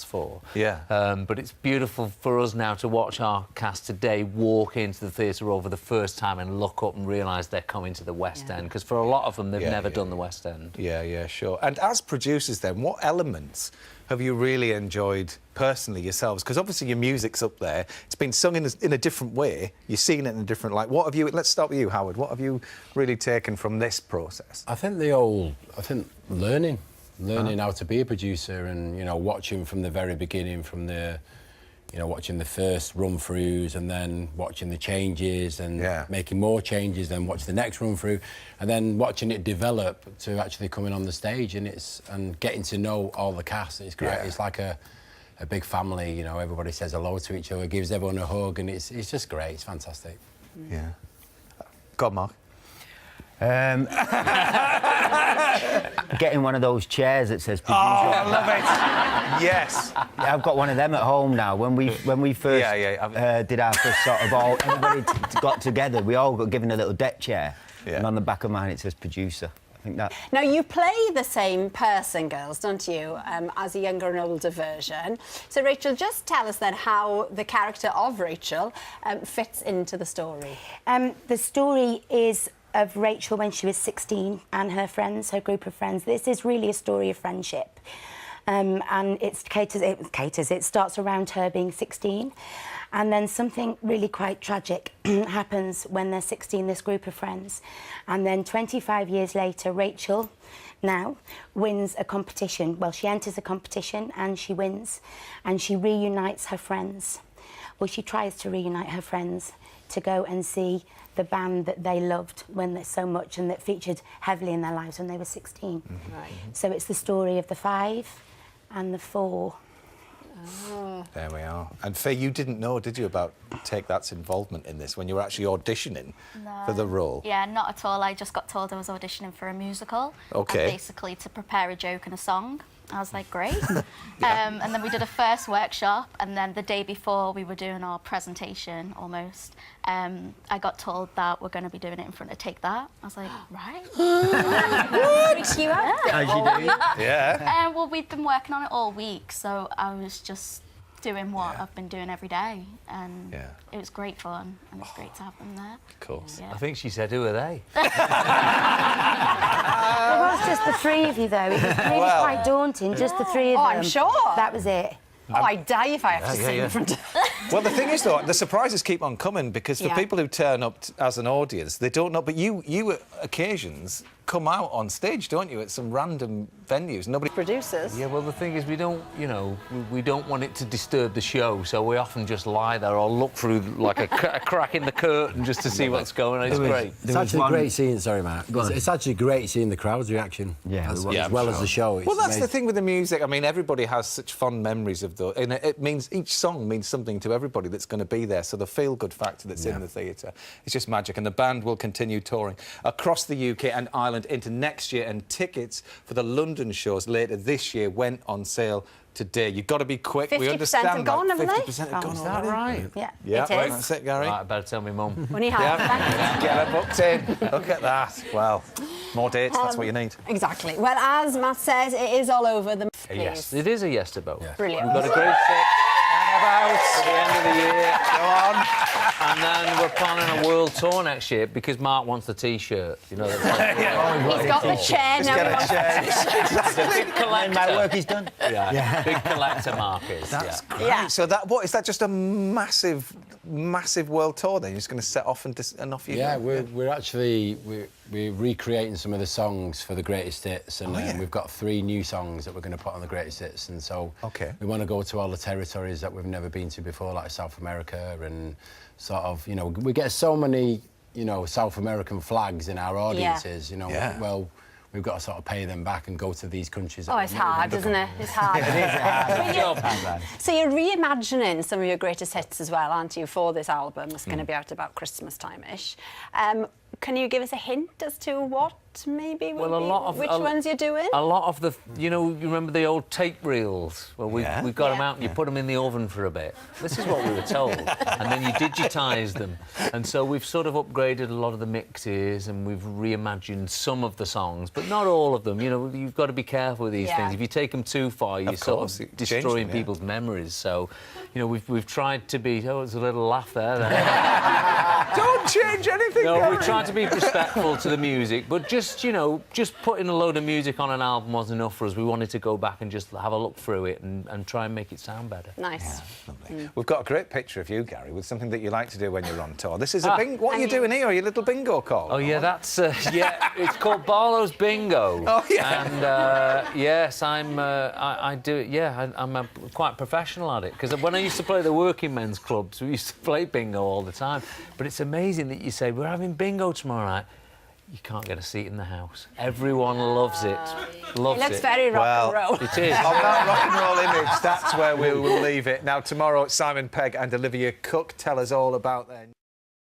for. Yeah. But it's beautiful for us now to watch our cast today walk into the theatre over the first time and look up and realise they're coming to the West End, because for a lot of them, they've never done the West End. Yeah, sure. And as producers then, what elements have you really enjoyed personally yourselves? Because obviously your music's up there. It's been sung in a different way. You're seeing it in a different light. What have you... Let's start with you, Howard. What have you really taken from this process? I think learning how to be a producer and, you know, watching from the very beginning, from the... You know, watching the first run-throughs and then watching the changes and making more changes, then watch the next run-through, and then watching it develop to actually coming on the stage, and getting to know all the cast. It's great. It's like a big family, you know, everybody says hello to each other, gives everyone a hug, and it's just great. It's fantastic. Yeah. Go on, Mark. Getting one of those chairs that says producer. Oh, I love it. Yes. I've got one of them at home now. When we first did our first sort of everybody got together, we all got given a little deck chair. And on the back of mine it says producer. I think that... Now, you play the same person, girls, don't you, as a younger and older version. So, Rachel, just tell us then how the character of Rachel fits into the story. The story is of Rachel when she was 16 and her friends, her group of friends. This is really a story of friendship. And it starts around her being 16. And then something really quite tragic happens when they're 16, this group of friends. And then 25 years later, Rachel now wins a competition. Well, she enters a competition and she wins. And she reunites her friends. Well, she tries to reunite her friends to go and see the band that they loved when they're so much and that featured heavily in their lives when they were 16. Right. So it's the story of the 5 and the 4. Oh. There we are. And Faye, you didn't know, did you, about Take That's involvement in this when you were actually auditioning for the role? Yeah, not at all. I just got told I was auditioning for a musical. OK. And basically to prepare a joke and a song. I was like, great. And then we did a first workshop, and then the day before we were doing our presentation, almost, I got told that we're going to be doing it in front of Take That. I was like, right. What? You have As you do. Yeah. Well, we've been working on it all week, so I was just doing what I've been doing every day, and it was great fun, and it's great to have them there. Of course. I think she said, who are they? It was just the 3 of you, though. It was really quite daunting, just the 3 of them. Oh, I'm sure. That was it. Oh, I'd die if I have to sing in front of... Well, the thing is, though, the surprises keep on coming, because for people who turn up as an audience, they don't know. But you at occasions come out on stage, don't you, at some random venues? Nobody... Producers. Yeah, well, the thing is, we don't, you know, we don't want it to disturb the show, so we often just lie there or look through, like, a crack in the curtain just to see what's going on. It's great. It's actually great seeing... Sorry, Mark. It's actually great seeing the crowd's reaction. As well as the show. Well, that's the thing with the music. I mean, everybody has such fond memories of those. And it means each song means something to everybody that's going to be there. So the feel-good factor that's in the theatre is just magic. And the band will continue touring across the UK and Ireland into next year. And tickets for the London shows later this year went on sale today. You've got to be quick. 50% we understand have gone, haven't they? 50% have gone Is that right? Yeah, Yeah, it is. that's it, Gary. Right, I better tell me mum. When he has Get her booked in. Look at that. Well, more dates, that's what you need. Exactly. Well, as Matt says, it is all over the... Yes, it is a yes to both. Brilliant. We've got a great set about at the end of the year. Go on. And then we're planning a world tour next year because Mark wants the T-shirt. You know, He's got the chair now. Get a chair. It's a big collector. My work is done. Big collector, Mark is. That's great. Yeah. So is that just a massive world tour then? You're just going to set off and off you go? Yeah, we're actually we're recreating some of the songs for the greatest hits, and we've got 3 new songs that we're going to put on the greatest hits, and so we want to go to all the territories that we've never been to before, like South America, and sort of, you know, we get so many, you know, South American flags in our audiences, you know, well, we've got to sort of pay them back and go to these countries. Oh, it's hard, isn't it? It's hard. It is a hard job. So you're reimagining some of your greatest hits as well, aren't you, for this album? It's going to be out about Christmas time-ish. Can you give us a hint as to what maybe? Well, a lot of... Which ones you're doing? A lot of the... You know, you remember the old tape reels? Well, we've got them out and you put them in the oven for a bit. This is what we were told. And then you digitise them. And so we've sort of upgraded a lot of the mixes and we've reimagined some of the songs, but not all of them. You know, you've got to be careful with these things. If you take them too far, you're sort of destroying people's memories. So, you know, we've tried to be... Oh, there's a little laugh there. Don't change anything, No, Gary. we tried to be respectful to the music, but just, you know, just putting a load of music on an album wasn't enough for us. We wanted to go back and just have a look through it and try and make it sound better. Nice. Lovely. We've got a great picture of you, Gary, with something that you like to do when you're on tour. This is a bingo. What are you doing here? Your little bingo call? Oh, yeah, that's... it's called Barlow's Bingo. Oh, yeah. And, yes, I do it, I'm quite professional at it, because when I used to play the working men's clubs, we used to play bingo all the time. But it's amazing that you say, we're having bingo tomorrow night. You can't get a seat in the house. Everyone loves it. Loves it. It looks very rock and roll. It is. On that rock and roll image, that's where we will leave it. Now, tomorrow, Simon Pegg and Olivia Cook tell us all about their...